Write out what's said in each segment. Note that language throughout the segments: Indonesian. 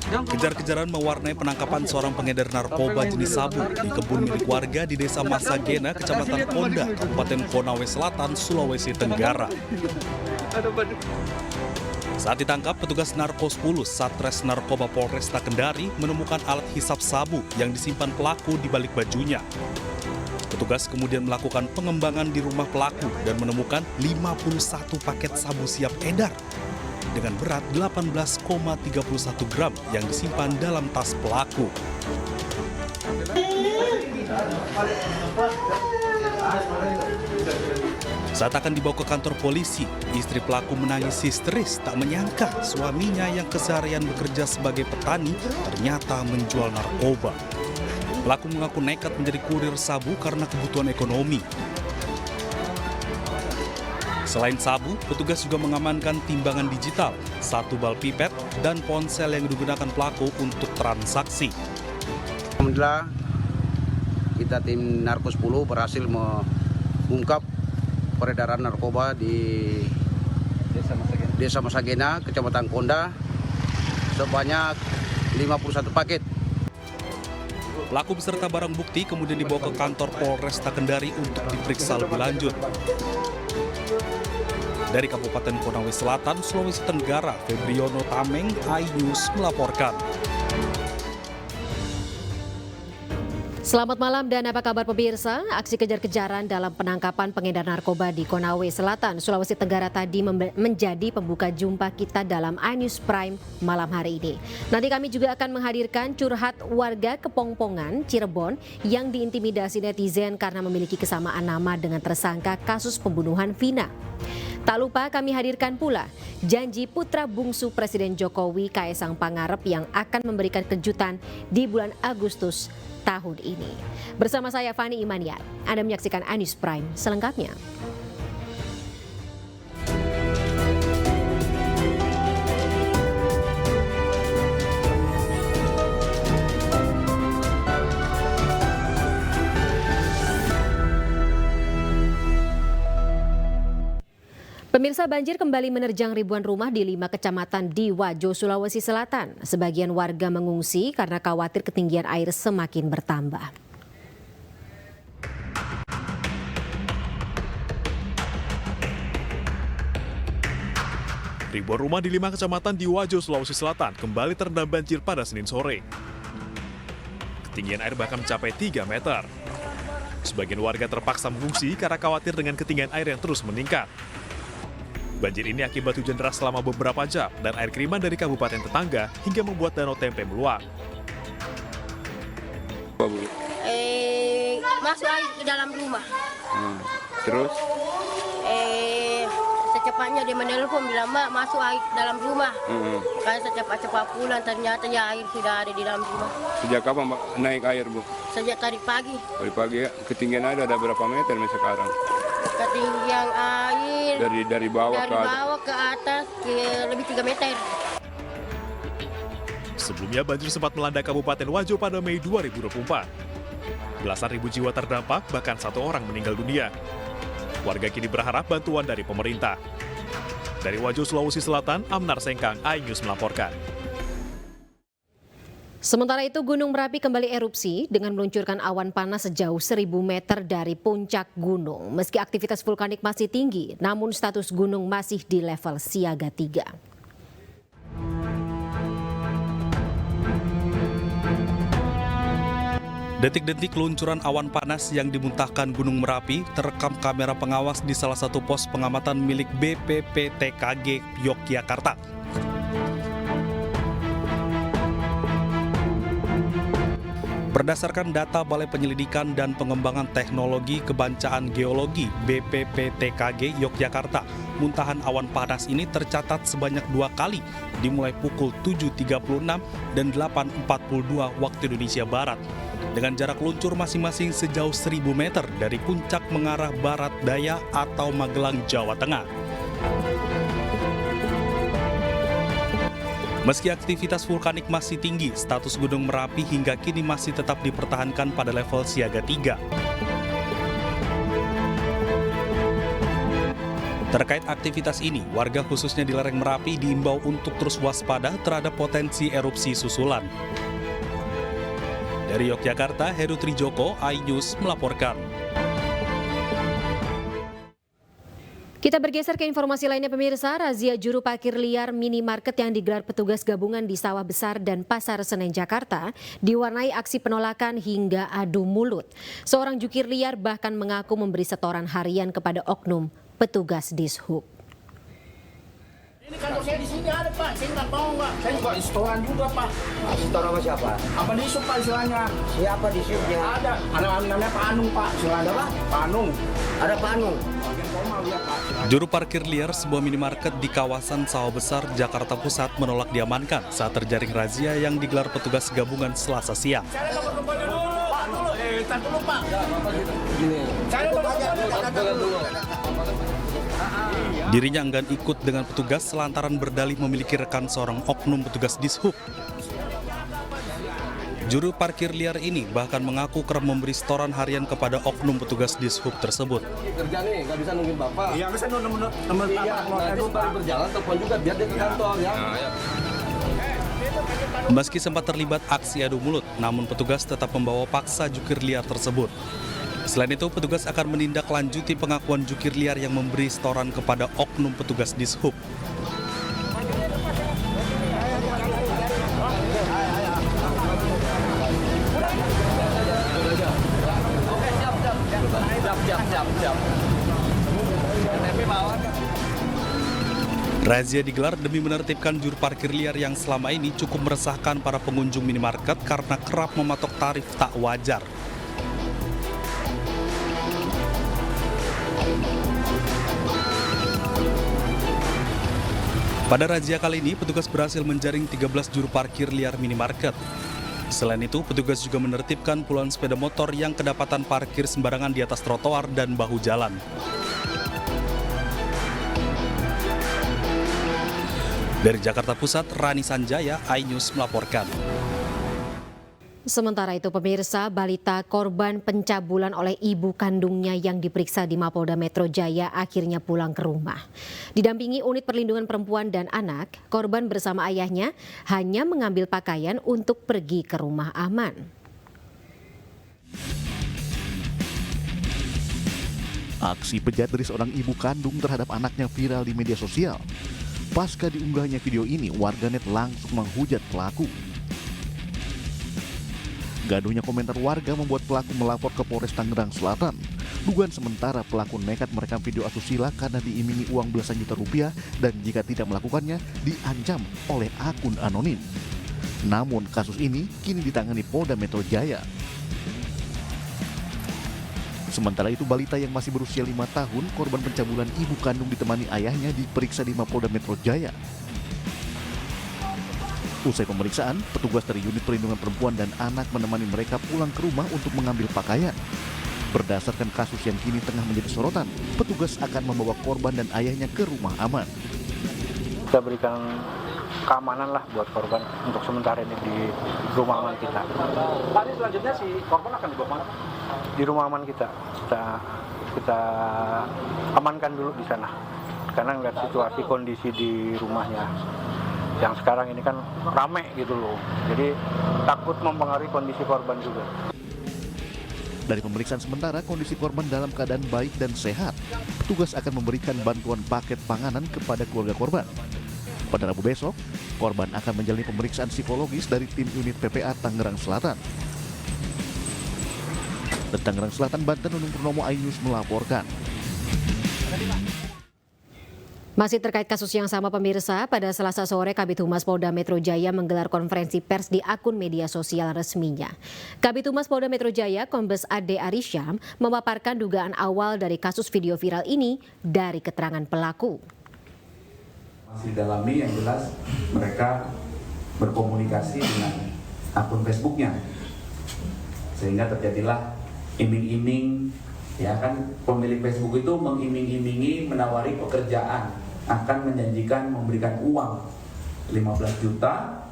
Kejar-kejaran mewarnai penangkapan seorang pengedar narkoba jenis sabu di kebun milik warga di Desa Masagena, Kecamatan Konda, Kabupaten Konawe Selatan, Sulawesi Tenggara. Saat ditangkap, petugas Narko 10 Satres Narkoba Polresta Kendari menemukan alat hisap sabu yang disimpan pelaku di balik bajunya. Petugas kemudian melakukan pengembangan di rumah pelaku dan menemukan 51 paket sabu siap edar dengan berat 18,31 gram yang disimpan dalam tas pelaku. Saat akan dibawa ke kantor polisi, istri pelaku menangis histeris tak menyangka suaminya yang keseharian bekerja sebagai petani ternyata menjual narkoba. Pelaku mengaku nekat menjadi kurir sabu karena kebutuhan ekonomi. Selain sabu, petugas juga mengamankan timbangan digital, 1 bal pipet, dan ponsel yang digunakan pelaku untuk transaksi. Alhamdulillah, kita tim Narko 10 berhasil mengungkap peredaran narkoba di Desa Masagena, Kecamatan Konda, sebanyak 51 paket. Pelaku beserta barang bukti kemudian dibawa ke kantor Polresta Kendari untuk diperiksa lebih lanjut. Dari Kabupaten Konawe Selatan, Sulawesi Tenggara, Febriono Tameng, iNews melaporkan. Selamat malam dan apa kabar pemirsa? Aksi kejar-kejaran dalam penangkapan pengedar narkoba di Konawe Selatan, Sulawesi Tenggara tadi menjadi pembuka jumpa kita dalam iNews Prime malam hari ini. Nanti kami juga akan menghadirkan curhat warga Kepongpongan, Cirebon yang diintimidasi netizen karena memiliki kesamaan nama dengan tersangka kasus pembunuhan Vina. Tak lupa kami hadirkan pula janji putra bungsu Presiden Jokowi Kaesang Pangarep yang akan memberikan kejutan di bulan Agustus tahun ini. Bersama saya Fani Imanian, Anda menyaksikan iNews Prime selengkapnya. Pemirsa, banjir kembali menerjang ribuan rumah di 5 kecamatan di Wajo, Sulawesi Selatan. Sebagian warga mengungsi karena khawatir ketinggian air semakin bertambah. Ribuan rumah di 5 kecamatan di Wajo, Sulawesi Selatan kembali terendam banjir pada Senin sore. Ketinggian air bahkan mencapai 3 meter. Sebagian warga terpaksa mengungsi karena khawatir dengan ketinggian air yang terus meningkat. Banjir ini akibat hujan deras selama beberapa jam dan air kiriman dari kabupaten tetangga hingga membuat danau Tempe meluap. Masuk air ke dalam rumah. Terus? Secepatnya dia menelpon bilang, Mak, masuk air ke dalam rumah. Makanya secepat-cepat pulang, ternyata ya air sudah ada di dalam rumah. Sejak kapan Mbak naik air, Bu? Sejak tadi pagi. Tadi pagi ya. Ketinggian air ada berapa meter sekarang? Ketinggian air Dari bawah ke atas lebih 3 meter. Sebelumnya banjir sempat melanda Kabupaten Wajo pada Mei 2024. Belasan ribu jiwa terdampak, bahkan 1 orang meninggal dunia. Warga kini berharap bantuan dari pemerintah. Dari Wajo, Sulawesi Selatan, Amnar Sengkang, iNews melaporkan. Sementara itu, Gunung Merapi kembali erupsi dengan meluncurkan awan panas sejauh 1.000 meter dari puncak gunung. Meski aktivitas vulkanik masih tinggi, namun status gunung masih di level siaga 3. Detik-detik luncuran awan panas yang dimuntahkan Gunung Merapi terekam kamera pengawas di salah satu pos pengamatan milik BPPTKG Yogyakarta. Berdasarkan data Balai Penyelidikan dan Pengembangan Teknologi Kebancaan Geologi BPPTKG Yogyakarta, muntahan awan panas ini tercatat sebanyak 2 kali, dimulai pukul 7.36 dan 8.42 waktu Indonesia Barat, dengan jarak luncur masing-masing sejauh 1.000 meter dari puncak mengarah barat daya atau Magelang, Jawa Tengah. Meski aktivitas vulkanik masih tinggi, status Gunung Merapi hingga kini masih tetap dipertahankan pada level siaga 3. Terkait aktivitas ini, warga khususnya di lereng Merapi diimbau untuk terus waspada terhadap potensi erupsi susulan. Dari Yogyakarta, Heru Trijoko, iNews melaporkan. Kita bergeser ke informasi lainnya pemirsa, razia juru parkir liar minimarket yang digelar petugas gabungan di Sawah Besar dan Pasar Senen Jakarta diwarnai aksi penolakan hingga adu mulut. Seorang jukir liar bahkan mengaku memberi setoran harian kepada oknum petugas Dishub. Ini kantor saya di sini ada Pak, saya nggak tahu Pak. Saya juga setoran juga Pak. Setoran sama siapa? Apa Dishub Pak istilahnya? Siapa di Dishubnya? Ada, namanya Pak Anung Pak, istilahnya Pak. Pak Anung. Ada Pak Anung. Bagian formal ya Pak. Juru parkir liar sebuah minimarket di kawasan Sawah Besar, Jakarta Pusat menolak diamankan saat terjaring razia yang digelar petugas gabungan Selasa siang. Saya nomor dulu, Pak dulu. Tar dulu Pak. Gini. Saya nomor dulu. Dirinya enggan ikut dengan petugas lantaran berdalih memiliki rekan seorang oknum petugas Dishub. Juru parkir liar ini bahkan mengaku kerap memberi setoran harian kepada oknum petugas Dishub tersebut. Kerja nih, nggak bisa nungguin Bapak. Iya, bisa nomor Iya, nanti baru berjalan, telepon juga biar dia ke kantor ya. Meski sempat terlibat aksi adu mulut, namun petugas tetap membawa paksa jukir liar tersebut. Selain itu, petugas akan menindaklanjuti pengakuan jukir liar yang memberi setoran kepada oknum petugas Dishub. Razia digelar demi menertibkan juru parkir liar yang selama ini cukup meresahkan para pengunjung minimarket karena kerap mematok tarif tak wajar. Pada razia kali ini, petugas berhasil menjaring 13 juru parkir liar minimarket. Selain itu, petugas juga menertibkan puluhan sepeda motor yang kedapatan parkir sembarangan di atas trotoar dan bahu jalan. Dari Jakarta Pusat, Rani Sanjaya, iNews melaporkan. Sementara itu pemirsa, balita korban pencabulan oleh ibu kandungnya yang diperiksa di Mapolda Metro Jaya akhirnya pulang ke rumah. Didampingi unit perlindungan perempuan dan anak, korban bersama ayahnya hanya mengambil pakaian untuk pergi ke rumah aman. Aksi bejat dari seorang ibu kandung terhadap anaknya viral di media sosial. Pasca diunggahnya video ini, warganet langsung menghujat pelaku. Gaduhnya komentar warga membuat pelaku melapor ke Polres Tangerang Selatan. Dugaan sementara pelaku nekat merekam video asusila karena diiming-imingi uang belasan juta rupiah dan jika tidak melakukannya diancam oleh akun anonim. Namun kasus ini kini ditangani Polda Metro Jaya. Sementara itu balita yang masih berusia 5 tahun, korban pencabulan ibu kandung ditemani ayahnya diperiksa di Mapolda Metro Jaya. Usai pemeriksaan, petugas dari unit perlindungan perempuan dan anak menemani mereka pulang ke rumah untuk mengambil pakaian. Berdasarkan kasus yang kini tengah menjadi sorotan, petugas akan membawa korban dan ayahnya ke rumah aman. Kita berikan keamanan lah buat korban untuk sementara ini di rumah aman kita. Pak, ini selanjutnya si korban akan dibawa mana? Di rumah aman kita amankan dulu di sana. Karena ngeliat situasi kondisi di rumahnya yang sekarang ini kan rame gitu loh. Jadi takut mempengaruhi kondisi korban juga. Dari pemeriksaan sementara, kondisi korban dalam keadaan baik dan sehat. Petugas akan memberikan bantuan paket panganan kepada keluarga korban. Pada Rabu besok, korban akan menjalani pemeriksaan psikologis dari tim unit PPA Tangerang Selatan. Dari Tangerang Selatan, Banten, Nunung Purnomo, iNews melaporkan. Masih terkait kasus yang sama pemirsa, pada Selasa sore Kabid Humas Polda Metro Jaya menggelar konferensi pers di akun media sosial resminya. Kabid Humas Polda Metro Jaya, Kombes Ade Arisyam, memaparkan dugaan awal dari kasus video viral ini dari keterangan pelaku. Masih dalami, yang jelas mereka berkomunikasi dengan akun Facebooknya, sehingga terjadilah iming-iming, ya kan, pemilik Facebook itu mengiming-imingi, menawari pekerjaan, akan menjanjikan memberikan uang 15 juta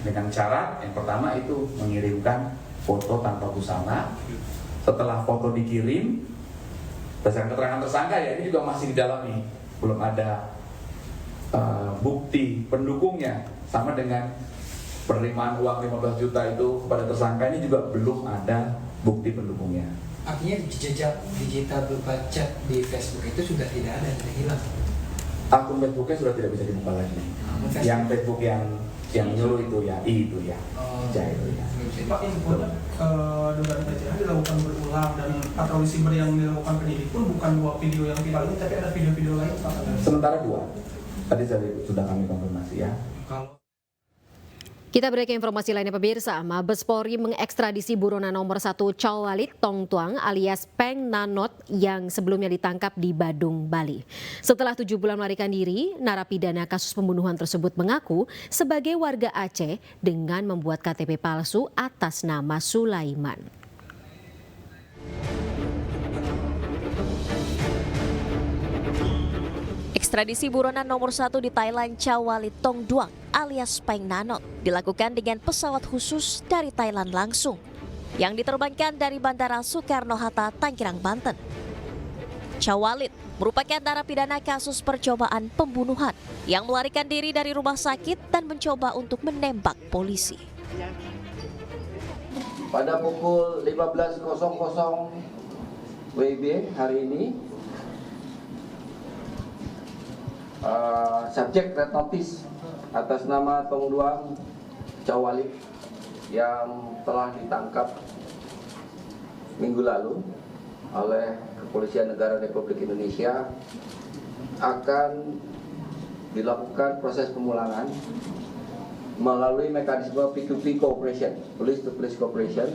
dengan syarat yang pertama itu mengirimkan foto tanpa busana. Setelah foto dikirim, berdasarkan keterangan tersangka ya, ini juga masih didalami, belum ada bukti pendukungnya, sama dengan penerimaan uang 15 juta itu kepada tersangka, ini juga belum ada bukti pendukungnya. Artinya jejak digital berupa chat di Facebook itu sudah tidak ada, sudah hilang. Akun Facebooknya sudah tidak bisa dibuka lagi. Yang Facebook yang nyuruh itu ya, itu ya. Itu ya. Pak, yang dugaan pelecehan dilakukan berulang dan patroli siber yang dilakukan penyidik pun bukan 2 video yang viral ini, tapi ada video-video lain. Sementara 2. Tadi sudah kami konfirmasi ya. Kita break ke informasi lainnya pemirsa. Mabes Polri mengekstradisi buronan nomor 1 Chawalit Tong Tuang alias Peng Nanot yang sebelumnya ditangkap di Badung, Bali. Setelah 7 bulan melarikan diri, narapidana kasus pembunuhan tersebut mengaku sebagai warga Aceh dengan membuat KTP palsu atas nama Sulaiman. Ekstradisi buronan nomor 1 di Thailand Chawalit Tong Tuang alias Peng Nanot dilakukan dengan pesawat khusus dari Thailand langsung yang diterbangkan dari Bandara Soekarno-Hatta, Tangerang, Banten. Chawalit merupakan narapidana kasus percobaan pembunuhan yang melarikan diri dari rumah sakit dan mencoba untuk menembak polisi. Pada pukul 15.00 WIB hari ini, subjek red notice atas nama Tong Tuang Chawalit yang telah ditangkap minggu lalu oleh Kepolisian Negara Republik Indonesia akan dilakukan proses pemulangan melalui mekanisme P2P cooperation, police to police cooperation,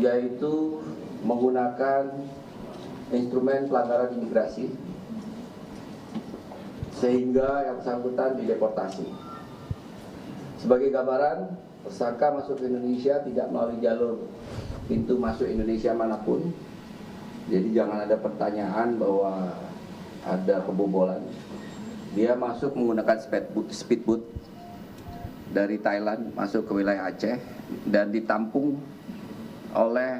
yaitu menggunakan instrumen pelanggaran imigrasi sehingga yang bersangkutan dideportasi. Sebagai gambaran, tersangka masuk ke Indonesia tidak melalui jalur pintu masuk Indonesia manapun. Jadi jangan ada pertanyaan bahwa ada kebobolan. Dia masuk menggunakan speedboat dari Thailand masuk ke wilayah Aceh dan ditampung oleh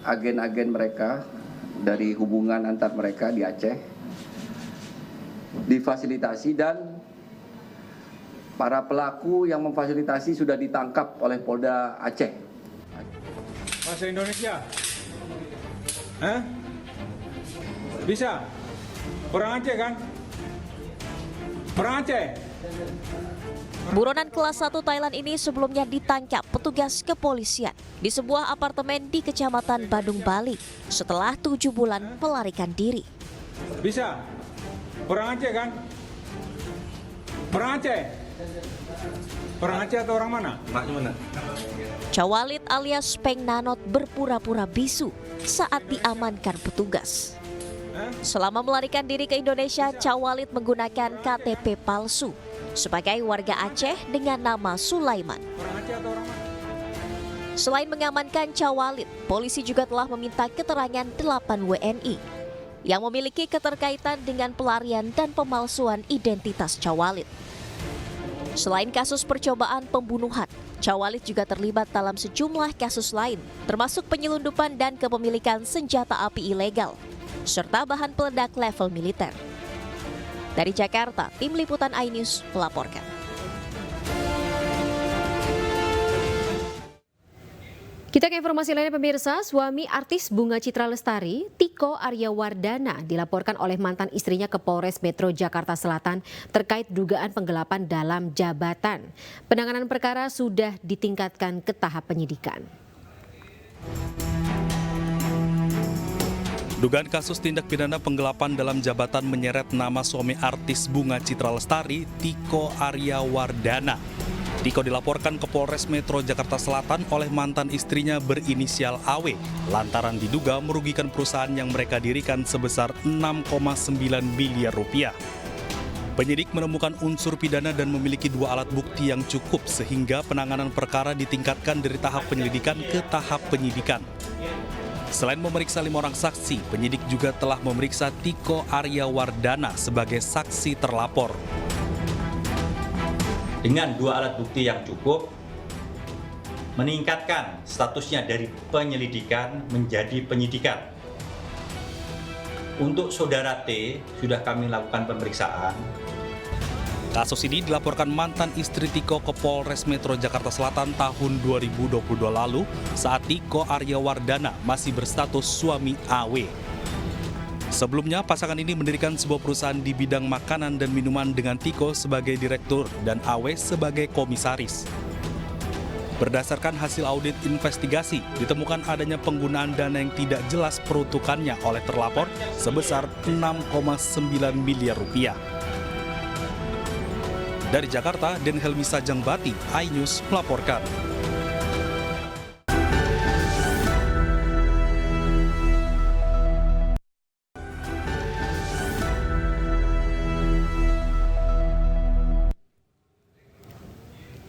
agen-agen mereka dari hubungan antar mereka di Aceh. Difasilitasi dan para pelaku yang memfasilitasi sudah ditangkap oleh Polda Aceh. Bahasa Indonesia? Bisa? Orang Aceh kan? Orang Aceh? Buronan kelas 1 Thailand ini sebelumnya ditangkap petugas kepolisian di sebuah apartemen di Kecamatan Badung, Bali setelah 7 bulan melarikan diri. Bisa? Orang Aceh kan? Orang Aceh? Orang Aceh atau orang mana? Mana? Chawalit alias Peng Nanot berpura-pura bisu saat diamankan petugas. Selama melarikan diri ke Indonesia, Chawalit menggunakan KTP palsu sebagai warga Aceh dengan nama Sulaiman. Selain mengamankan Chawalit, polisi juga telah meminta keterangan 8 WNI yang memiliki keterkaitan dengan pelarian dan pemalsuan identitas Chawalit. Selain kasus percobaan pembunuhan, Chawalit juga terlibat dalam sejumlah kasus lain, termasuk penyelundupan dan kepemilikan senjata api ilegal, serta bahan peledak level militer. Dari Jakarta, Tim Liputan iNews melaporkan. Kita ke informasi lainnya pemirsa, suami artis Bunga Citra Lestari, Tiko Aryawardana, dilaporkan oleh mantan istrinya ke Polres Metro Jakarta Selatan terkait dugaan penggelapan dalam jabatan. Penanganan perkara sudah ditingkatkan ke tahap penyidikan. Dugaan kasus tindak pidana penggelapan dalam jabatan menyeret nama suami artis Bunga Citra Lestari, Tiko Aryawardana. Tiko dilaporkan ke Polres Metro Jakarta Selatan oleh mantan istrinya berinisial AW lantaran diduga merugikan perusahaan yang mereka dirikan sebesar 6,9 miliar rupiah. Penyidik menemukan unsur pidana dan memiliki 2 alat bukti yang cukup sehingga penanganan perkara ditingkatkan dari tahap penyelidikan ke tahap penyidikan. Selain memeriksa 5 orang saksi, penyidik juga telah memeriksa Tiko Aryawardana sebagai saksi terlapor. Dengan 2 alat bukti yang cukup, meningkatkan statusnya dari penyelidikan menjadi penyidikan. Untuk saudara T sudah kami lakukan pemeriksaan. Kasus ini dilaporkan mantan istri Tiko ke Polres Metro Jakarta Selatan tahun 2022 lalu saat Tiko Aryawardana masih berstatus suami AW. Sebelumnya, pasangan ini mendirikan sebuah perusahaan di bidang makanan dan minuman dengan Tiko sebagai direktur dan AW sebagai komisaris. Berdasarkan hasil audit investigasi, ditemukan adanya penggunaan dana yang tidak jelas peruntukannya oleh terlapor sebesar 6,9 miliar rupiah. Dari Jakarta, Den Helmi Sajangbati, iNews melaporkan.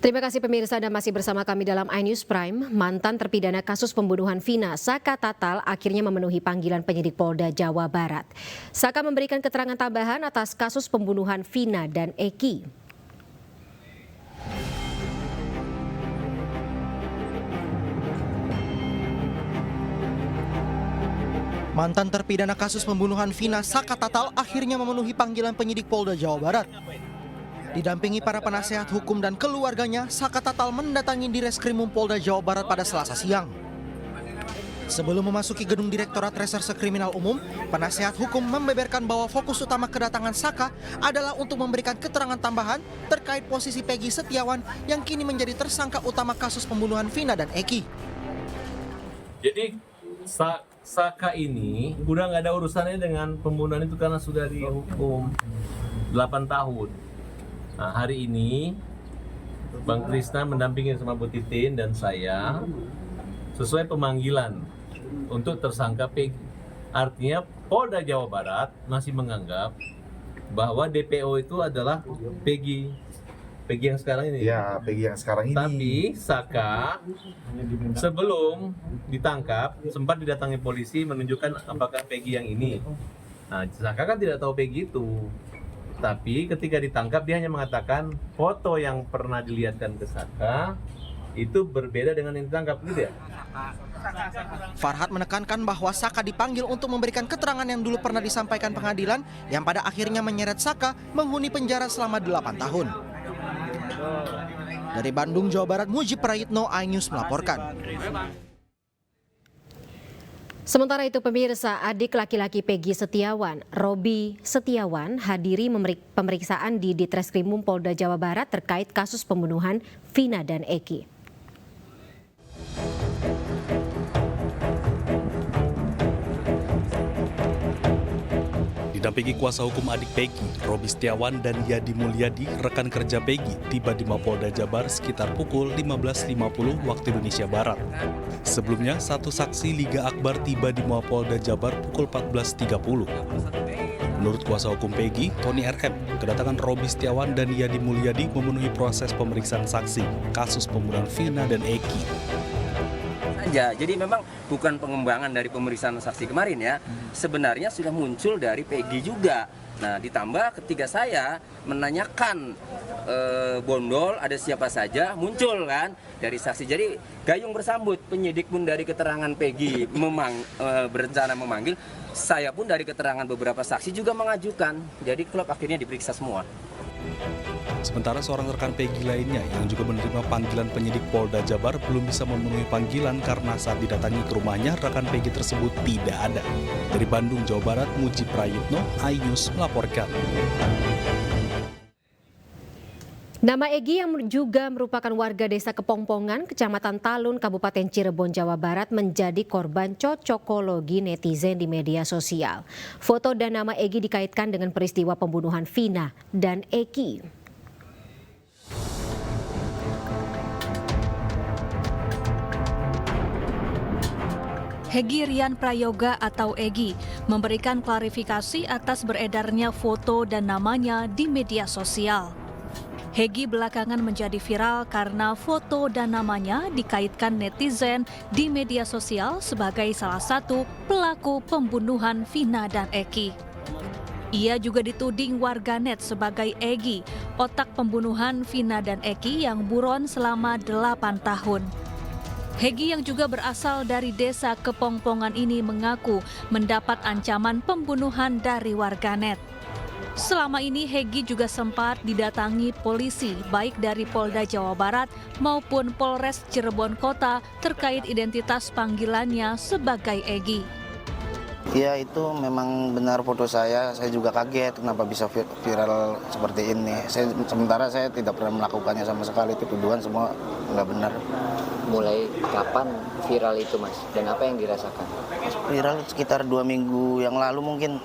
Terima kasih pemirsa Anda masih bersama kami dalam iNews Prime. Mantan terpidana kasus pembunuhan Vina, Saka Tatal, akhirnya memenuhi panggilan penyidik Polda Jawa Barat. Saka memberikan keterangan tambahan atas kasus pembunuhan Vina dan Eki. Mantan terpidana kasus pembunuhan Vina, Saka Tatal, akhirnya memenuhi panggilan penyidik Polda Jawa Barat. Didampingi para penasehat hukum dan keluarganya, Saka Tatal mendatangi Direskrimum Polda Jawa Barat pada Selasa siang. Sebelum memasuki gedung Direktorat Reserse Kriminal Umum, penasehat hukum membeberkan bahwa fokus utama kedatangan Saka adalah untuk memberikan keterangan tambahan terkait posisi Peggy Setiawan yang kini menjadi tersangka utama kasus pembunuhan Vina dan Eki. Jadi Saka ini udah nggak ada urusannya dengan pembunuhan itu karena sudah dihukum 8 tahun. Nah, hari ini Bang Krisna mendampingi sama Bu Titin dan saya sesuai pemanggilan untuk tersangka Peggy. Artinya Polda Jawa Barat masih menganggap bahwa DPO itu adalah Peggy yang sekarang ini. Ya, Peggy yang sekarang ini. Tapi Saka sebelum ditangkap sempat didatangi polisi menunjukkan apakah Peggy yang ini. Nah, Saka kan tidak tahu Peggy itu. Tapi ketika ditangkap dia hanya mengatakan foto yang pernah dilihatkan ke Saka itu berbeda dengan yang ditangkap, gitu ya? Farhad menekankan bahwa Saka dipanggil untuk memberikan keterangan yang dulu pernah disampaikan pengadilan yang pada akhirnya menyeret Saka menghuni penjara selama 8 tahun. Dari Bandung, Jawa Barat, Muji Prayitno, iNews melaporkan. Sementara itu pemirsa, adik laki-laki Peggy Setiawan, Robi Setiawan, hadiri pemeriksaan di Ditreskrimum Polda Jawa Barat terkait kasus pembunuhan Vina dan Eki. Didampingi kuasa hukum adik Peggy, Robi Setiawan dan Yadi Mulyadi, rekan kerja Peggy, tiba di Mapolda Jabar sekitar pukul 15.50 waktu Indonesia Barat. Sebelumnya, satu saksi Liga Akbar tiba di Mapolda Jabar pukul 14.30. Menurut kuasa hukum Peggy, Tony RM, kedatangan Robi Setiawan dan Yadi Mulyadi memenuhi proses pemeriksaan saksi kasus pembunuhan Vina dan Eki. Jadi memang bukan pengembangan dari pemeriksaan saksi kemarin ya, sebenarnya sudah muncul dari Peggy juga. Nah, ditambah ketika saya menanyakan bondol ada siapa saja, muncul kan dari saksi. Jadi gayung bersambut, penyidik pun dari keterangan Peggy berencana memanggil, saya pun dari keterangan beberapa saksi juga mengajukan. Jadi klub akhirnya diperiksa semua. Sementara seorang rekan Peggy lainnya yang juga menerima panggilan penyidik Polda Jabar belum bisa memenuhi panggilan karena saat didatangi ke rumahnya rekan Peggy tersebut tidak ada. Dari Bandung, Jawa Barat, Muji Prayitno, iNews melaporkan. Nama Egi yang juga merupakan warga desa Kepongpongan, Kecamatan Talun, Kabupaten Cirebon, Jawa Barat menjadi korban cocokologi netizen di media sosial. Foto dan nama Egi dikaitkan dengan peristiwa pembunuhan Vina dan Eki. Hegi Rian Prayoga atau Egi memberikan klarifikasi atas beredarnya foto dan namanya di media sosial. Hegi belakangan menjadi viral karena foto dan namanya dikaitkan netizen di media sosial sebagai salah satu pelaku pembunuhan Vina dan Eki. Ia juga dituding warganet sebagai Egi, otak pembunuhan Vina dan Eki yang buron selama 8 tahun. Hegi yang juga berasal dari desa Kepongpongan ini mengaku mendapat ancaman pembunuhan dari warganet. Selama ini Hegi juga sempat didatangi polisi baik dari Polda Jawa Barat maupun Polres Cirebon Kota terkait identitas panggilannya sebagai Egi. Ya itu memang benar foto saya juga kaget kenapa bisa viral seperti ini. Sementara saya tidak pernah melakukannya sama sekali, itu tuduhan semua nggak benar. Mulai kapan viral itu Mas dan apa yang dirasakan? Viral sekitar 2 minggu yang lalu mungkin.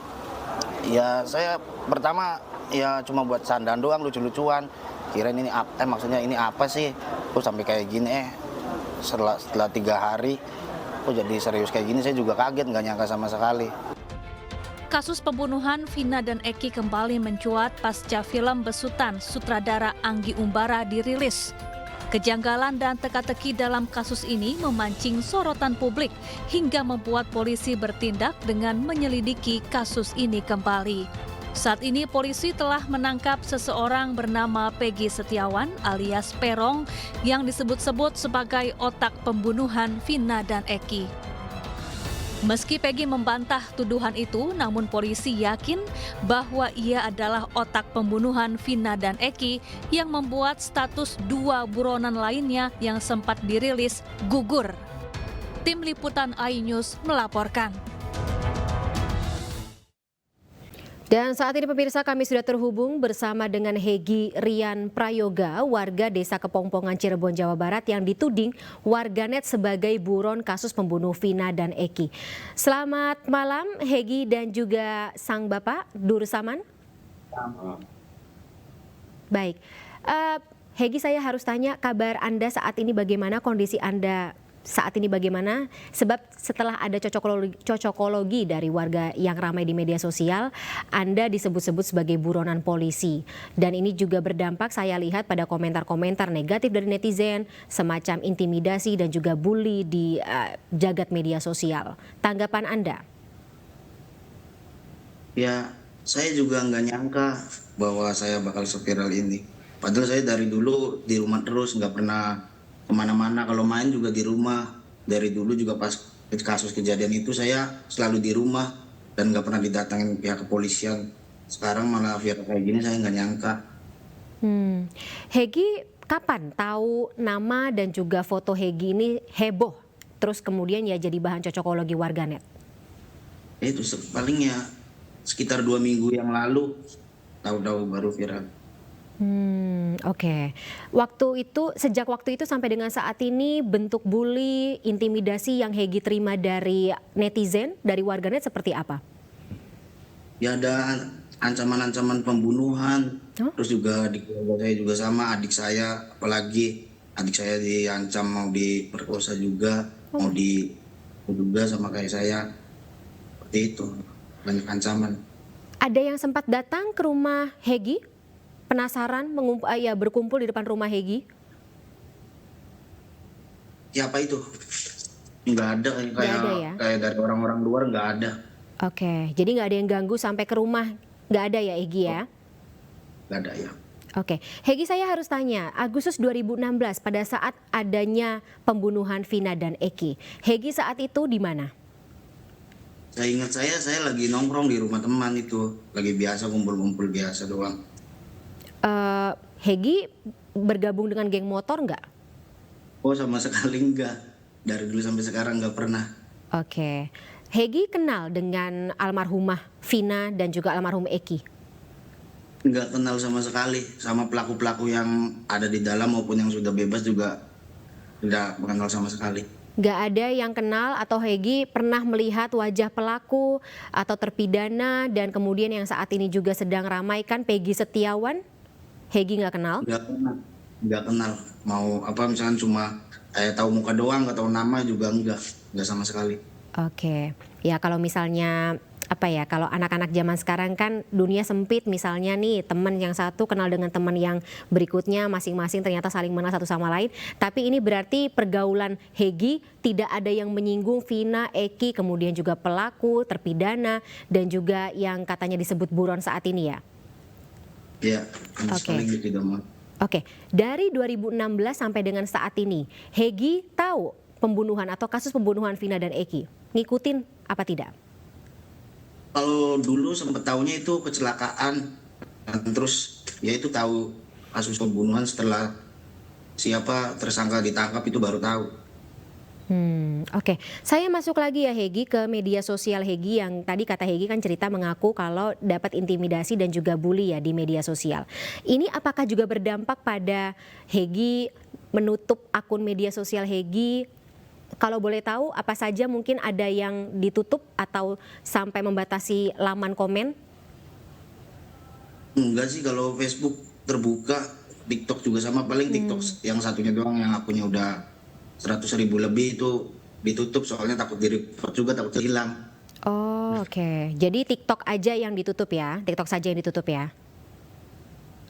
Ya saya pertama ya cuma buat candaan doang, lucu-lucuan. Kirain ini maksudnya ini apa sih? Kok sampai kayak gini setelah 3 hari kok jadi serius kayak gini, saya juga kaget, nggak nyangka sama sekali. Kasus pembunuhan Vina dan Eki kembali mencuat pasca film besutan sutradara Anggi Umbara dirilis. Kejanggalan dan teka-teki dalam kasus ini memancing sorotan publik hingga membuat polisi bertindak dengan menyelidiki kasus ini kembali. Saat ini polisi telah menangkap seseorang bernama Peggy Setiawan alias Perong yang disebut-sebut sebagai otak pembunuhan Vina dan Eki. Meski Peggy membantah tuduhan itu, namun polisi yakin bahwa ia adalah otak pembunuhan Vina dan Eki yang membuat status 2 buronan lainnya yang sempat dirilis gugur. Tim Liputan iNews melaporkan. Dan saat ini pemirsa kami sudah terhubung bersama dengan Hegi Rian Prayoga, warga desa Kepongpongan Cirebon, Jawa Barat yang dituding warganet sebagai buron kasus pembunuh Vina dan Eki. Selamat malam Hegi dan juga sang Bapak Dursaman. Baik, Hegi saya harus tanya kabar Anda saat ini bagaimana, kondisi Anda saat ini bagaimana? Sebab setelah ada cocokologi dari warga yang ramai di media sosial, Anda disebut-sebut sebagai buronan polisi. Dan ini juga berdampak saya lihat pada komentar-komentar negatif dari netizen, semacam intimidasi dan juga bully di jagat media sosial. Tanggapan Anda? Ya, saya juga nggak nyangka bahwa saya bakal seviral ini. Padahal saya dari dulu di rumah terus, nggak pernah kemana-mana, kalau main juga di rumah. Dari dulu juga pas kasus kejadian itu saya selalu di rumah dan nggak pernah didatangin pihak kepolisian. Sekarang malah viral kayak gini, saya nggak nyangka. Hegi kapan tahu nama dan juga foto Hegi ini heboh, terus kemudian ya jadi bahan cocokologi warganet? Itu paling ya sekitar 2 minggu yang lalu tahu-tahu baru viral. Oke. Sejak waktu itu sampai dengan saat ini bentuk bully, intimidasi yang Hegi terima dari netizen, dari warganet seperti apa? Ya ada ancaman-ancaman pembunuhan, terus juga di keluarga saya juga sama, adik saya, apalagi adik saya diancam mau diperkosa juga, mau juga sama kayak saya, seperti itu, banyak ancaman. Ada yang sempat datang ke rumah Hegi? Penasaran berkumpul di depan rumah Hegi? Siapa itu? Nggak ada, kayak dari orang-orang luar nggak ada. Oke, jadi nggak ada yang ganggu sampai ke rumah, nggak ada ya Hegi ya? Nggak ada ya. Oke, Hegi saya harus tanya, Agustus 2016 pada saat adanya pembunuhan Vina dan Eki, Hegi saat itu di mana? Saya ingat saya lagi nongkrong di rumah teman itu, lagi biasa kumpul-kumpul biasa doang. Hegi bergabung dengan geng motor nggak? Oh sama sekali enggak, dari dulu sampai sekarang nggak pernah. Oke, Hegi kenal dengan almarhumah Vina dan juga almarhum Eki? Nggak kenal sama sekali, sama pelaku-pelaku yang ada di dalam maupun yang sudah bebas juga tidak mengenal sama sekali. Nggak ada yang kenal atau Hegi pernah melihat wajah pelaku atau terpidana dan kemudian yang saat ini juga sedang ramai kan Peggy Setiawan? Hegi nggak kenal? Nggak kenal. Mau apa misalnya cuma tahu muka doang, nggak tahu nama juga nggak sama sekali. Oke, ya kalau misalnya kalau anak-anak zaman sekarang kan dunia sempit, misalnya nih teman yang satu kenal dengan teman yang berikutnya, masing-masing ternyata saling mengenal satu sama lain. Tapi ini berarti pergaulan Hegi tidak ada yang menyinggung Vina, Eki, kemudian juga pelaku, terpidana, dan juga yang katanya disebut buron saat ini ya? Iya, sekali tidak mau. Oke, dari 2016 sampai dengan saat ini, Hegi tahu pembunuhan atau kasus pembunuhan Vina dan Eki? Ngikutin apa tidak? Kalau dulu sempat tahunya itu kecelakaan, dan terus ya itu tahu kasus pembunuhan setelah siapa tersangka ditangkap itu baru tahu. Oke. Saya masuk lagi ya Hegi ke media sosial Hegi yang tadi kata Hegi kan cerita mengaku kalau dapat intimidasi dan juga bully ya di media sosial. Ini apakah juga berdampak pada Hegi menutup akun media sosial Hegi? Kalau boleh tahu apa saja mungkin ada yang ditutup atau sampai membatasi laman komen? Enggak sih, kalau Facebook terbuka, TikTok juga sama, paling TikTok yang satunya doang yang akunnya udah 100.000 lebih itu ditutup soalnya takut di-report juga, takut hilang. Oh, oke. Jadi TikTok aja yang ditutup ya? TikTok saja yang ditutup ya?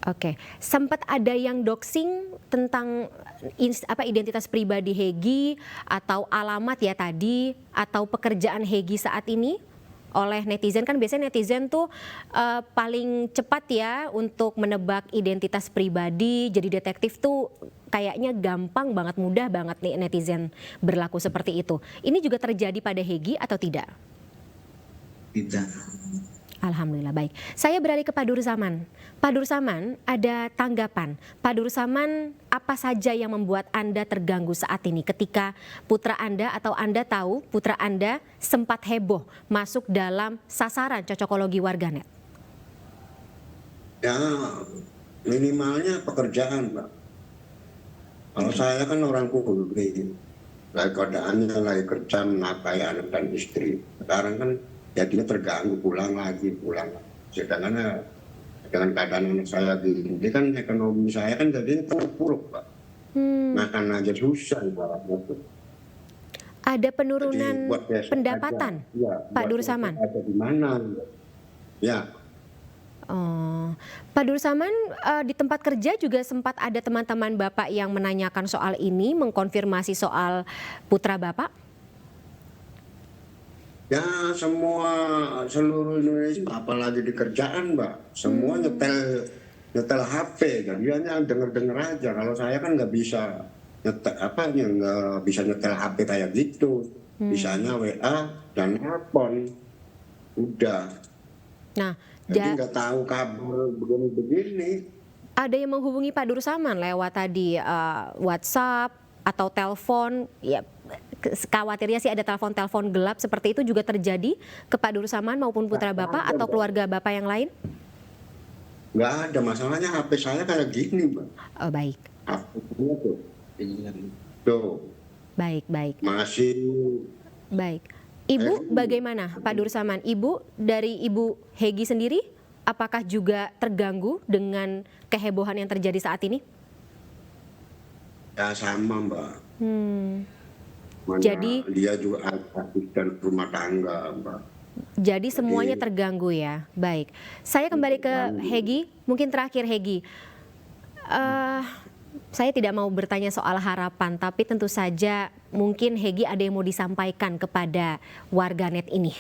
Oke. Sempat ada yang doxing tentang identitas pribadi Hegi atau alamat ya tadi atau pekerjaan Hegi saat ini oleh netizen? Kan biasanya netizen tuh paling cepat ya untuk menebak identitas pribadi. Jadi detektif tuh kayaknya gampang banget, mudah banget nih netizen berlaku seperti itu. Ini juga terjadi pada Hegi atau tidak? Tidak. Alhamdulillah, baik. Saya beralih ke Pak Dursaman. Pak Dursaman, ada tanggapan. Pak Dursaman, apa saja yang membuat Anda terganggu saat ini ketika putra Anda atau Anda tahu putra Anda sempat heboh masuk dalam sasaran cocokologi warganet? Ya, minimalnya pekerjaan, Pak. Kalau saya kan orang kuliah, lagi keadaannya lagi kerja menafkahi anak dan istri. Sekarang kan jadinya terganggu, pulang lagi. Sedangkan dengan keadaan anak saya gini kan ekonomi saya kan jadinya terpuruk, Pak. Makan aja susah, Pak. Ada penurunan pendapatan, ya, Pak Dursaman? Ada di mana? Ya. Oh, Pak Dursaman, di tempat kerja juga sempat ada teman-teman Bapak yang menanyakan soal ini, mengkonfirmasi soal putra Bapak? Ya, seluruh Indonesia, apalagi di kerjaan, Mbak. Semua nyetel HP, kan dia hanya denger aja. Kalau saya kan nggak bisa nggak bisa nyetel HP kayak gitu. Bisanya WA dan telepon. Udah. Nah, jadi nggak tahu kabar begini. Ada yang menghubungi Pak Dursaman lewat tadi WhatsApp atau telepon, ya khawatirnya sih ada telepon gelap seperti itu juga terjadi ke Pak Dursaman maupun putra Bapak atau keluarga Bapak yang lain? Nggak ada, masalahnya HP saya kayak gini, Mbak. Oh, baik. HP-nya tuh. Baik. Masih. Baik. Ibu bagaimana Pak Dursaman? Ibu dari Ibu Hegi sendiri apakah juga terganggu dengan kehebohan yang terjadi saat ini? Ya sama, Mbak. Jadi dia juga asisten rumah tangga, Mbak. Jadi semuanya terganggu ya. Baik. Saya kembali ke Hegi. Mungkin terakhir Hegi. Saya tidak mau bertanya soal harapan, tapi tentu saja mungkin Hegi ada yang mau disampaikan kepada warganet ini.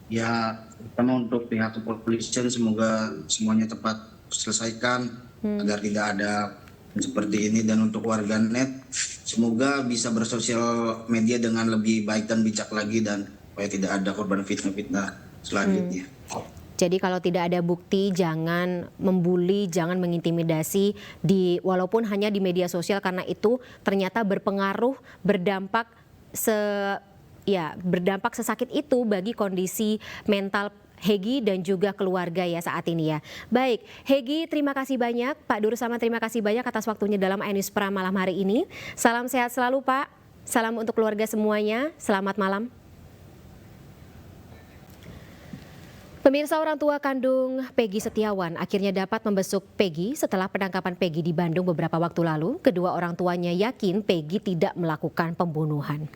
Ya, pertama untuk pihak kepolisian semoga semuanya cepat selesaikan agar tidak ada seperti ini, dan untuk warganet semoga bisa bersosial media dengan lebih baik dan bijak lagi dan supaya tidak ada korban fitnah-fitnah selanjutnya. Jadi kalau tidak ada bukti jangan membuli, jangan mengintimidasi walaupun hanya di media sosial karena itu ternyata berpengaruh, berdampak sesakit itu bagi kondisi mental Hegi dan juga keluarga ya saat ini ya. Baik, Hegi terima kasih banyak, Pak Dursaman terima kasih banyak atas waktunya dalam iNews Prime malam hari ini. Salam sehat selalu Pak, salam untuk keluarga semuanya, selamat malam. Pemirsa, orang tua kandung Peggy Setiawan akhirnya dapat membesuk Peggy setelah penangkapan Peggy di Bandung beberapa waktu lalu. Kedua orang tuanya yakin Peggy tidak melakukan pembunuhan.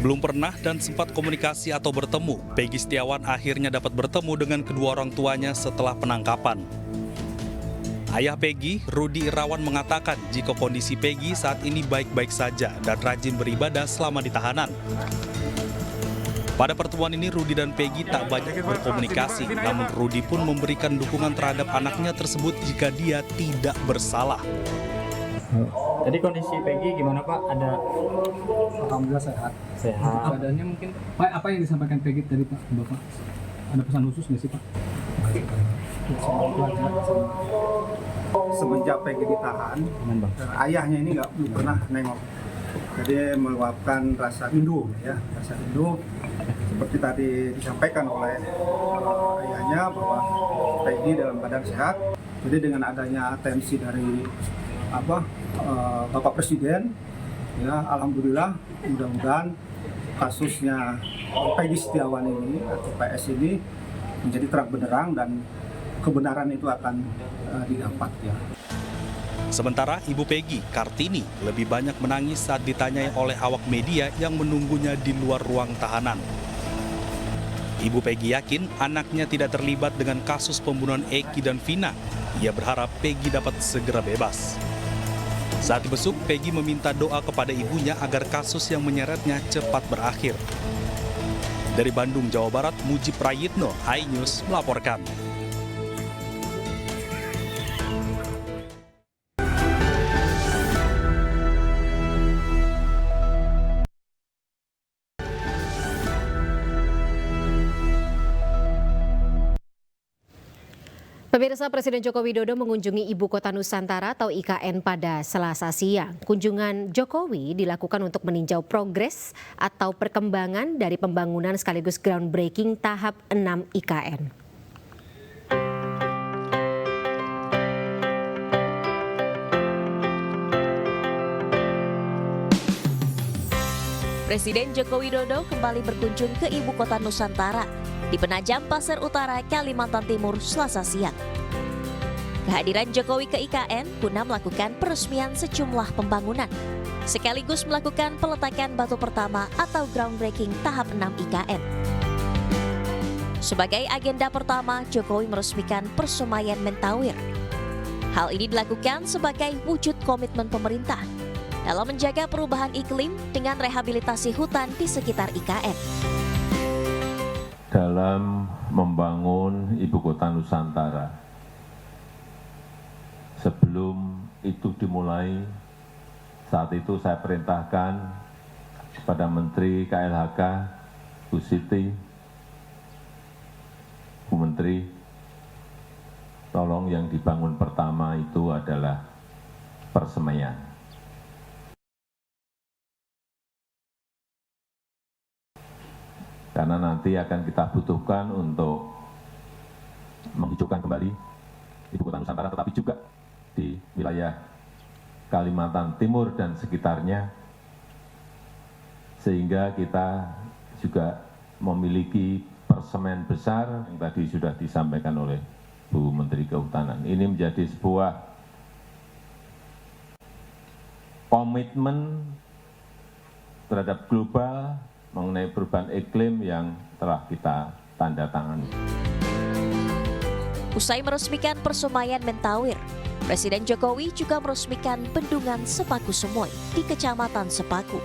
Belum pernah dan sempat komunikasi atau bertemu, Peggy Setiawan akhirnya dapat bertemu dengan kedua orang tuanya setelah penangkapan. Ayah Peggy, Rudi Irawan mengatakan jika kondisi Peggy saat ini baik-baik saja dan rajin beribadah selama di tahanan. Pada pertemuan ini Rudi dan Peggy tak banyak berkomunikasi, namun Rudi pun memberikan dukungan terhadap anaknya tersebut jika dia tidak bersalah. Tadi kondisi Peggy gimana Pak? Ada? Alhamdulillah sehat. Sehat. Keadaannya mungkin. Pak, apa yang disampaikan Peggy tadi Pak, Bapak? Ada pesan khusus nggak sih Pak? Semenjak Peggy ditahan, ayahnya ini belum pernah nengok. Jadi meluapkan rasa rindu, ya, rasa rindu. Seperti tadi disampaikan oleh ayahnya bahwa Peggy dalam keadaan sehat. Jadi dengan adanya atensi dari Bapak Presiden, ya, alhamdulillah, mudah-mudahan kasusnya Peggy Setiawan ini atau PS ini menjadi terang benderang dan kebenaran itu akan didapat, ya. Sementara Ibu Peggy, Kartini, lebih banyak menangis saat ditanyai oleh awak media yang menunggunya di luar ruang tahanan. Ibu Peggy yakin anaknya tidak terlibat dengan kasus pembunuhan Eki dan Vina. Ia berharap Peggy dapat segera bebas. Saat dibesuk, Peggy meminta doa kepada ibunya agar kasus yang menyeretnya cepat berakhir. Dari Bandung, Jawa Barat, Mujib Prayitno, iNews melaporkan. Pemirsa, Presiden Joko Widodo mengunjungi Ibu Kota Nusantara atau IKN pada Selasa siang. Kunjungan Jokowi dilakukan untuk meninjau progres atau perkembangan dari pembangunan sekaligus groundbreaking tahap 6 IKN. Presiden Joko Widodo kembali berkunjung ke Ibu Kota Nusantara di Penajam Pasir Utara, Kalimantan Timur, Selasa siang. Kehadiran Jokowi ke IKN guna melakukan peresmian sejumlah pembangunan, sekaligus melakukan peletakan batu pertama atau groundbreaking tahap 6 IKN. Sebagai agenda pertama, Jokowi meresmikan Persemaian Mentawir. Hal ini dilakukan sebagai wujud komitmen pemerintah dalam menjaga perubahan iklim dengan rehabilitasi hutan di sekitar IKN. Dalam membangun Ibu Kota Nusantara, sebelum itu dimulai, saat itu saya perintahkan kepada Menteri KLHK, Bu Siti, Bu Menteri, tolong yang dibangun pertama itu adalah persemaian. Karena nanti akan kita butuhkan untuk menghijaukan kembali Ibu Kota Nusantara, tetapi juga di wilayah Kalimantan Timur dan sekitarnya, sehingga kita juga memiliki persemen besar yang tadi sudah disampaikan oleh Bu Menteri Kehutanan. Ini menjadi sebuah komitmen terhadap global mengenai perubahan iklim yang telah kita tanda tangani. Usai meresmikan Persemaian Mentawir, Presiden Jokowi juga meresmikan Bendungan Sepaku Sumoy di Kecamatan Sepaku.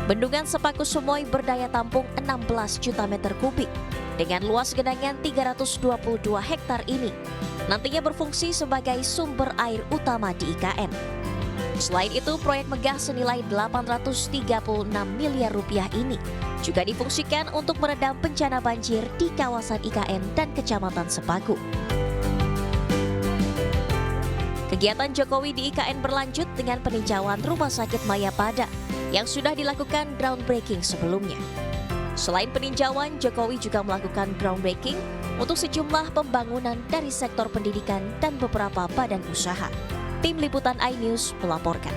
Bendungan Sepaku Sumoy berdaya tampung 16 juta meter kubik dengan luas genangan 322 hektar ini nantinya berfungsi sebagai sumber air utama di IKN. Selain itu, proyek megah senilai 836 miliar rupiah ini juga difungsikan untuk meredam bencana banjir di kawasan IKN dan Kecamatan Sepaku. Kegiatan Jokowi di IKN berlanjut dengan peninjauan Rumah Sakit Mayapada yang sudah dilakukan groundbreaking sebelumnya. Selain peninjauan, Jokowi juga melakukan groundbreaking untuk sejumlah pembangunan dari sektor pendidikan dan beberapa badan usaha. Tim Liputan iNews melaporkan.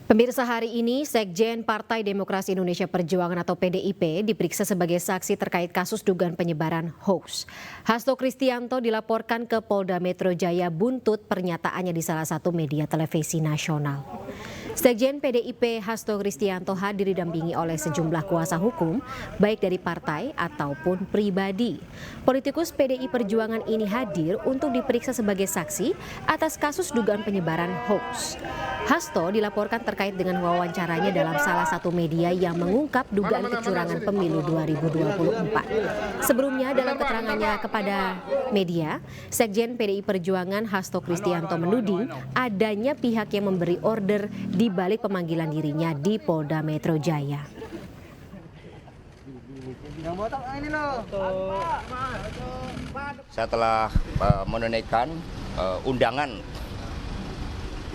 Pemirsa, hari ini Sekjen Partai Demokrasi Indonesia Perjuangan atau PDIP diperiksa sebagai saksi terkait kasus dugaan penyebaran hoax. Hasto Kristianto dilaporkan ke Polda Metro Jaya buntut pernyataannya di salah satu media televisi nasional. Sekjen PDIP Hasto Kristianto hadir didampingi oleh sejumlah kuasa hukum, baik dari partai ataupun pribadi. Politikus PDI Perjuangan ini hadir untuk diperiksa sebagai saksi atas kasus dugaan penyebaran hoax. Hasto dilaporkan terkait dengan wawancaranya dalam salah satu media yang mengungkap dugaan kecurangan pemilu 2024. Sebelumnya dalam keterangannya kepada media, Sekjen PDI Perjuangan Hasto Kristianto menuding adanya pihak yang memberi order di balik pemanggilan dirinya di Polda Metro Jaya. Saya telah menunaikan undangan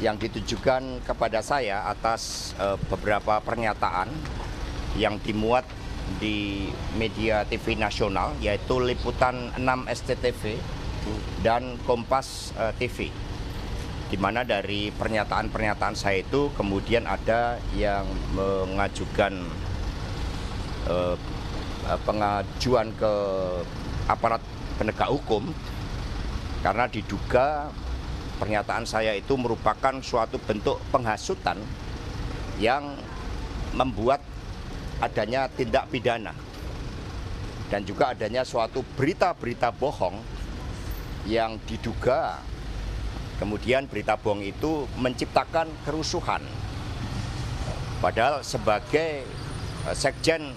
yang ditujukan kepada saya atas beberapa pernyataan yang dimuat di media TV nasional, yaitu Liputan 6 SCTV dan Kompas TV, di mana dari pernyataan-pernyataan saya itu kemudian ada yang mengajukan pengajuan ke aparat penegak hukum karena diduga pernyataan saya itu merupakan suatu bentuk penghasutan yang membuat adanya tindak pidana dan juga adanya suatu berita-berita bohong yang diduga kemudian berita bohong itu menciptakan kerusuhan. Padahal sebagai sekjen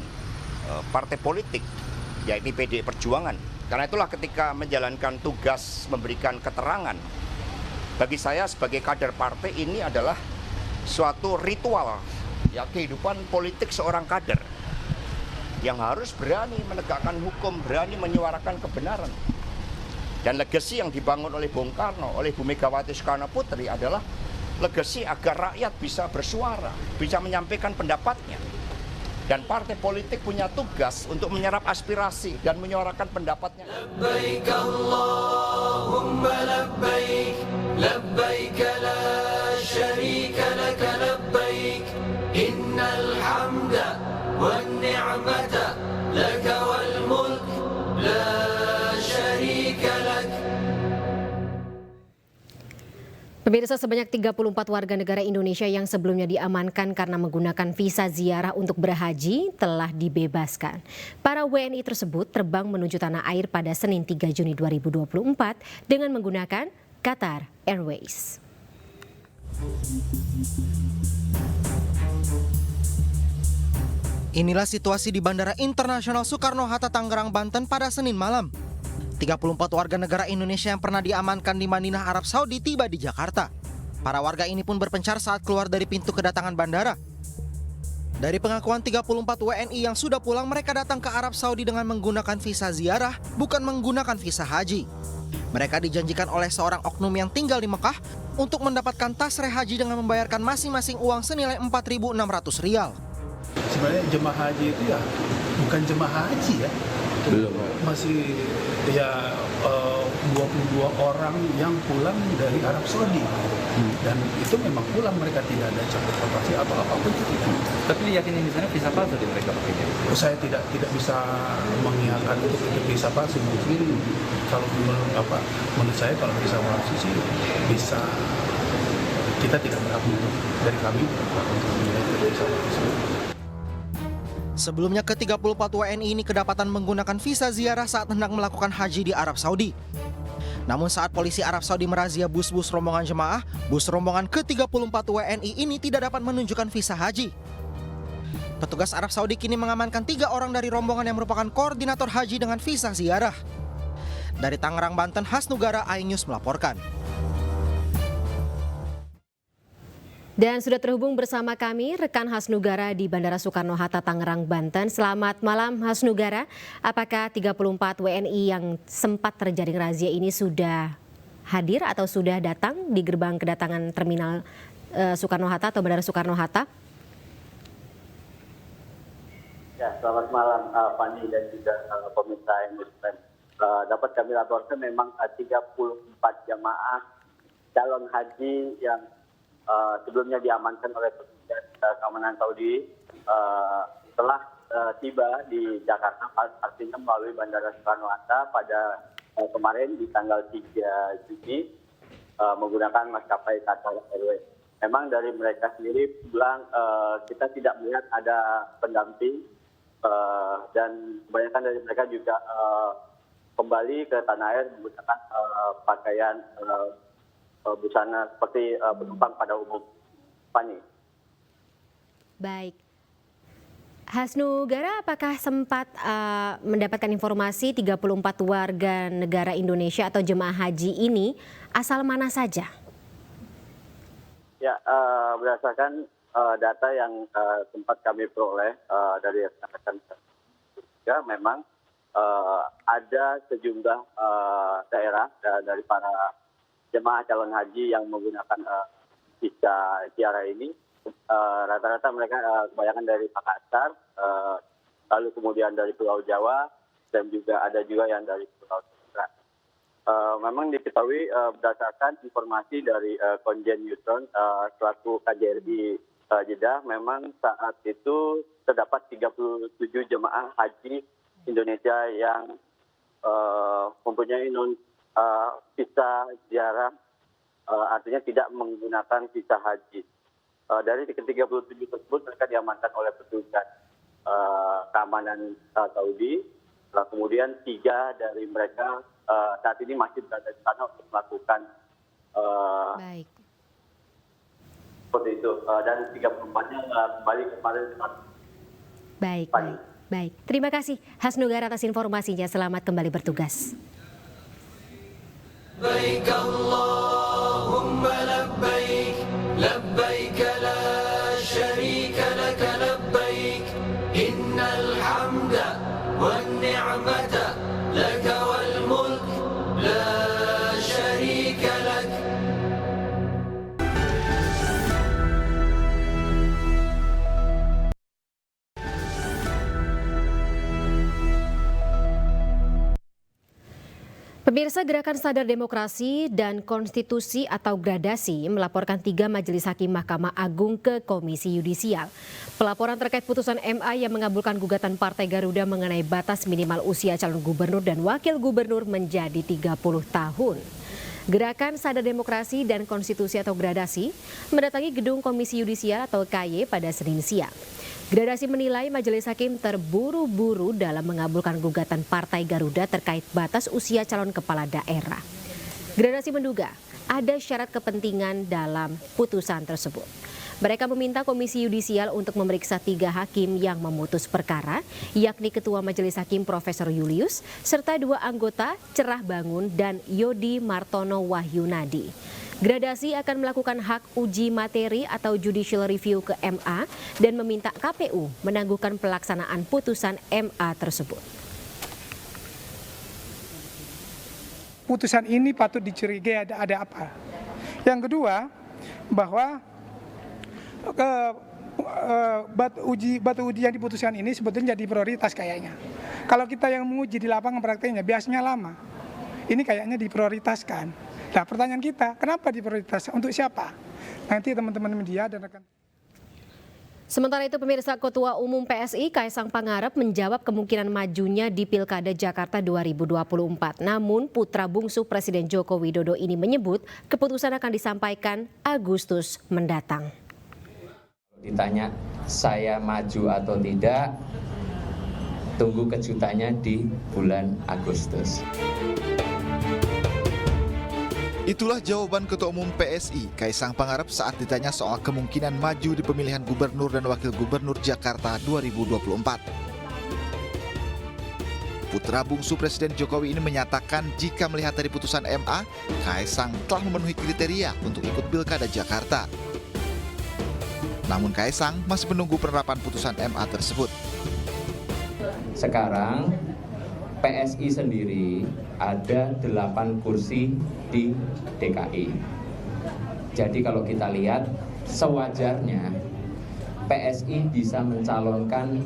partai politik, yakni PDI Perjuangan, karena itulah ketika menjalankan tugas memberikan keterangan, bagi saya sebagai kader partai ini adalah suatu ritual ya kehidupan politik seorang kader yang harus berani menegakkan hukum, berani menyuarakan kebenaran. Dan legasi yang dibangun oleh Bung Karno, oleh Bu Megawati Soekarno Putri adalah legasi agar rakyat bisa bersuara, bisa menyampaikan pendapatnya. Dan partai politik punya tugas untuk menyerap aspirasi dan menyuarakan pendapatnya. Labbaik Allahumma labbaik, labbaik la syarika laka labbaik, innal hamda wan ni'mata laka wal mulk la syarika lak. Pemirsa, sebanyak 34 warga negara Indonesia yang sebelumnya diamankan karena menggunakan visa ziarah untuk berhaji telah dibebaskan. Para WNI tersebut terbang menuju tanah air pada Senin 3 Juni 2024 dengan menggunakan Qatar Airways. Inilah situasi di Bandara Internasional Soekarno-Hatta, Tangerang, Banten pada Senin malam. 34 warga negara Indonesia yang pernah diamankan di Madinah, Arab Saudi tiba di Jakarta. Para warga ini pun berpencar saat keluar dari pintu kedatangan bandara. Dari pengakuan 34 WNI yang sudah pulang, mereka datang ke Arab Saudi dengan menggunakan visa ziarah, bukan menggunakan visa haji. Mereka dijanjikan oleh seorang oknum yang tinggal di Mekah untuk mendapatkan tasreh haji dengan membayarkan masing-masing uang senilai 4.600 rial. Sebenarnya jemaah haji itu ya bukan jemaah haji ya. Belum. Masih ya 22 orang yang pulang dari Arab Saudi dan itu memang pulang, mereka tidak ada transportasi atau apapun itu tidak. Tapi diyakini di sana visa palsu di mereka pakainya. Saya tidak bisa mengiyakan untuk itu visa palsu. Mungkin kalau menurut saya kalau visa palsu sih bisa, kita tidak berhak untuk, dari kami berhak untuk menilai visa palsu. Sebelumnya ke-34 WNI ini kedapatan menggunakan visa ziarah saat hendak melakukan haji di Arab Saudi. Namun saat polisi Arab Saudi merazia bus-bus rombongan jemaah, bus rombongan ke-34 WNI ini tidak dapat menunjukkan visa haji. Petugas Arab Saudi kini mengamankan 3 orang dari rombongan yang merupakan koordinator haji dengan visa ziarah. Dari Tangerang, Banten, Hasnugara, iNews melaporkan. Dan sudah terhubung bersama kami rekan Hasnugara di Bandara Soekarno-Hatta, Tangerang, Banten. Selamat malam Hasnugara. Apakah 34 WNI yang sempat terjaring razia ini sudah hadir atau sudah datang di gerbang kedatangan terminal Soekarno-Hatta atau Bandara Soekarno-Hatta? Ya, selamat malam Fani dan juga pemirsa iNews. Dapat kami laporkan memang 34 jamaah calon haji yang sebelumnya diamankan oleh petugas keamanan Saudi telah tiba di Jakarta, artinya melalui Bandara Soekarno-Hatta pada kemarin di tanggal 3 Juni menggunakan maskapai Qatar Airways. memang dari mereka sendiri bilang kita tidak melihat ada pendamping dan kebanyakan dari mereka juga kembali ke tanah air menggunakan pakaian busana seperti penumpang pada umum. Fani. Baik. Hasnugara, apakah sempat mendapatkan informasi 34 warga negara Indonesia atau jemaah haji ini asal mana saja? Ya, berdasarkan data yang sempat kami peroleh dari rekan-rekan juga, memang ada sejumlah daerah dari para jemaah calon haji yang menggunakan visa ziarah ini. Rata-rata mereka kebanyakan dari Makassar, lalu kemudian dari Pulau Jawa, dan juga ada juga yang dari Pulau Sumatera. Memang diketahui berdasarkan informasi dari Konjen Yusron selaku KJRI Jeddah, memang saat itu terdapat 37 jemaah haji Indonesia yang mempunyai visa ziarah, artinya tidak menggunakan visa haji. Dari ke-37 tersebut mereka diamankan oleh petugas keamanan Saudi. Kemudian 3 dari mereka saat ini masih berada di sana untuk melakukan seperti itu. Dan 34-nya kembali kemarin. Baik. Terima kasih Hasnugara atas informasinya. Selamat kembali bertugas. لبيك اللهم لبيك لبيك لا شريك لك لبيك إن الحمد والنعمة لك والملك لا شريك لك. Pemirsa, Gerakan Sadar Demokrasi dan Konstitusi atau Gradasi melaporkan 3 majelis hakim Mahkamah Agung ke Komisi Yudisial. Pelaporan terkait putusan MA yang mengabulkan gugatan Partai Garuda mengenai batas minimal usia calon gubernur dan wakil gubernur menjadi 30 tahun. Gerakan Sadar Demokrasi dan Konstitusi atau Gradasi mendatangi gedung Komisi Yudisial atau KY pada Senin siang. Gradasi menilai majelis hakim terburu-buru dalam mengabulkan gugatan Partai Garuda terkait batas usia calon kepala daerah. Gradasi menduga ada syarat kepentingan dalam putusan tersebut. Mereka meminta Komisi Yudisial untuk memeriksa 3 hakim yang memutus perkara, yakni Ketua Majelis Hakim Profesor Julius, serta 2 anggota Cerah Bangun dan Yodi Martono Wahyunadi. Gradasi akan melakukan hak uji materi atau judicial review ke MA dan meminta KPU menangguhkan pelaksanaan putusan MA tersebut. Putusan ini patut dicurigai ada apa. Yang kedua, bahwa batu uji yang diputuskan ini sebetulnya jadi prioritas kayaknya. Kalau kita yang menguji di lapangan prakteknya biasanya lama. Ini kayaknya diprioritaskan. Nah, pertanyaan kita, kenapa diprioritaskan? Untuk siapa? Nanti teman-teman media dan rekan. Sementara itu, pemirsa, Ketua Umum PSI Kaisang Pangarep menjawab kemungkinan majunya di Pilkada Jakarta 2024. Namun, putra bungsu Presiden Joko Widodo ini menyebut keputusan akan disampaikan Agustus mendatang. Ditanya saya maju atau tidak, tunggu kejutannya di bulan Agustus. Itulah jawaban Ketua Umum PSI Kaisang Pangarep saat ditanya soal kemungkinan maju di pemilihan gubernur dan wakil gubernur Jakarta 2024. Putra bungsu Presiden Jokowi ini menyatakan jika melihat dari putusan MA, Kaisang telah memenuhi kriteria untuk ikut Pilkada Jakarta. Namun Kaisang masih menunggu penerapan putusan MA tersebut. Sekarang PSI sendiri ada 8 kursi di DKI. Jadi kalau kita lihat sewajarnya PSI bisa mencalonkan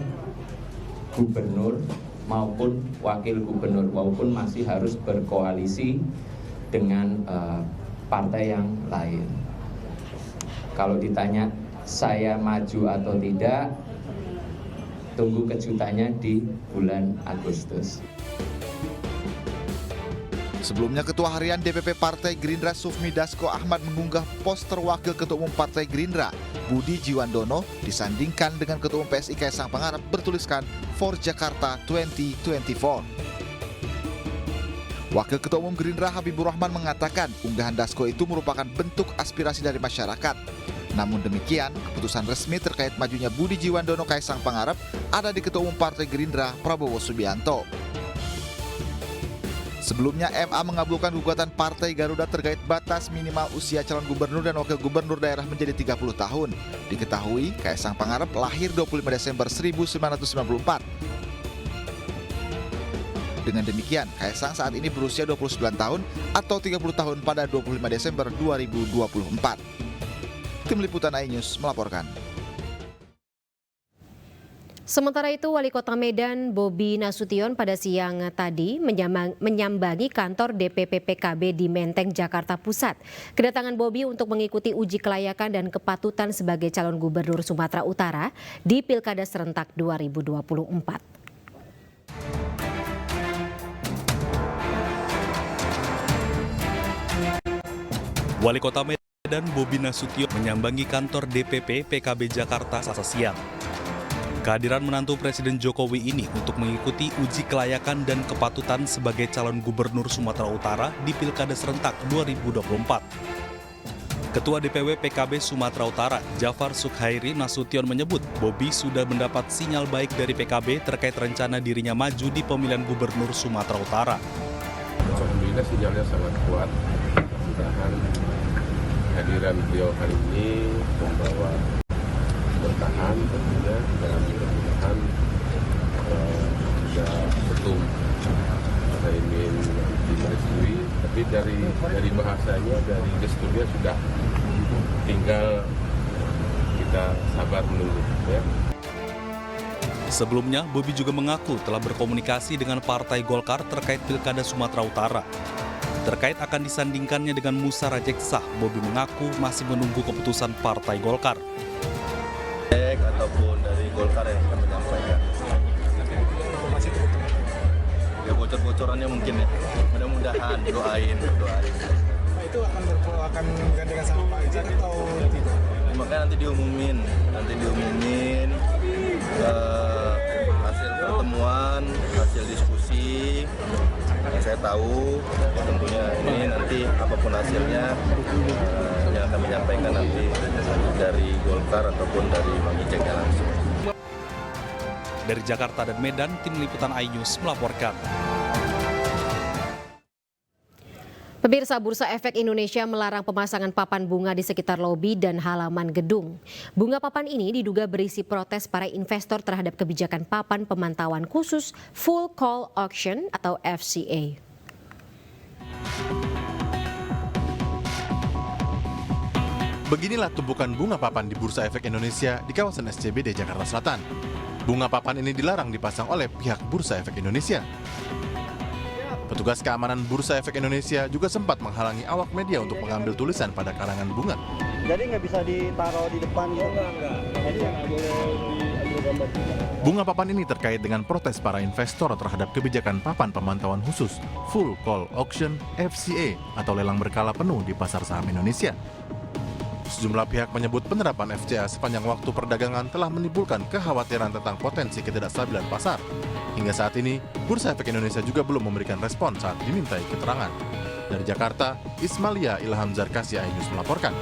gubernur maupun wakil gubernur, walaupun masih harus berkoalisi dengan partai yang lain. Kalau ditanya saya maju atau tidak, tunggu kejutannya di bulan Agustus. Sebelumnya Ketua Harian DPP Partai Gerindra Sufmi Dasko Ahmad mengunggah poster Wakil Ketua Umum Partai Gerindra Budi Jiwandono disandingkan dengan Ketua Umum PSI Kaisang Pangarep bertuliskan For Jakarta 2024. Wakil Ketua Umum Gerindra Habibur Rahman mengatakan unggahan Dasko itu merupakan bentuk aspirasi dari masyarakat. Namun demikian, keputusan resmi terkait majunya Budi Jiwandono Kaisang Pangarep ada di Ketua Umum Partai Gerindra Prabowo Subianto. Sebelumnya MA mengabulkan gugatan Partai Garuda terkait batas minimal usia calon gubernur dan wakil gubernur daerah menjadi 30 tahun. Diketahui, Kaisang Pangarep lahir 25 Desember 1994. Dengan demikian, Kaisang saat ini berusia 29 tahun atau 30 tahun pada 25 Desember 2024. Tim Liputan iNews melaporkan. Sementara itu, Wali Kota Medan Bobi Nasution pada siang tadi menyambangi kantor DPP PKB di Menteng, Jakarta Pusat. Kedatangan Bobi untuk mengikuti uji kelayakan dan kepatutan sebagai calon gubernur Sumatera Utara di Pilkada Serentak 2024. Wali Kota Medan Bobi Nasution menyambangi kantor DPP PKB Jakarta Selasa siang. Kehadiran menantu Presiden Jokowi ini untuk mengikuti uji kelayakan dan kepatutan sebagai calon gubernur Sumatera Utara di Pilkada Serentak 2024. Ketua DPW PKB Sumatera Utara, Jafar Sukhairi Nasution menyebut Bobi sudah mendapat sinyal baik dari PKB terkait rencana dirinya maju di pemilihan gubernur Sumatera Utara. Alhamdulillah sinyalnya sangat kuat. Mudah-mudahan kehadiran beliau hari ini membawa bertahan tentunya dan mudah-mudahan juga ketum Muhaimin direstui, tapi dari bahasanya, dari gesturnya sudah tinggal kita sabar menunggu ya. Sebelumnya, Bobi juga mengaku telah berkomunikasi dengan Partai Golkar terkait Pilkada Sumatera Utara. Terkait akan disandingkannya dengan Musa Rajeksa, Bobi mengaku masih menunggu keputusan Partai Golkar. Ataupun dari Golkar yang akan menyampaikan. Ya bocor-bocorannya mungkin ya. Mudah-mudahan doain. Itu akan gandengan sama Pak Ijak atau tidak? Makanya nanti diumumin hasil pertemuan, hasil diskusi. Yang saya tahu tentunya ini nanti apapun hasilnya yang akan menyampaikan nanti dari Golkar ataupun dari Bang Ijeknya langsung. Dari Jakarta dan Medan, Tim Liputan iNews melaporkan. Pemirsa, Bursa Efek Indonesia melarang pemasangan papan bunga di sekitar lobi dan halaman gedung. Bunga papan ini diduga berisi protes para investor terhadap kebijakan papan pemantauan khusus Full Call Auction atau FCA. Beginilah tumpukan bunga papan di Bursa Efek Indonesia di kawasan SCBD Jakarta Selatan. Bunga papan ini dilarang dipasang oleh pihak Bursa Efek Indonesia. Petugas keamanan Bursa Efek Indonesia juga sempat menghalangi awak media untuk mengambil tulisan pada karangan bunga. Jadi nggak bisa ditaruh di depan gitu? Enggak. Jadi nggak boleh diambil gambar. Bunga papan ini terkait dengan protes para investor terhadap kebijakan papan pemantauan khusus Full Call Auction FCA atau lelang berkala penuh di pasar saham Indonesia. Sejumlah pihak menyebut penerapan FCA sepanjang waktu perdagangan telah menimbulkan kekhawatiran tentang potensi ketidakstabilan pasar. Hingga saat ini, Bursa Efek Indonesia juga belum memberikan respon saat dimintai keterangan. Dari Jakarta, Ismalia Ilham Zarkasi iNews melaporkan.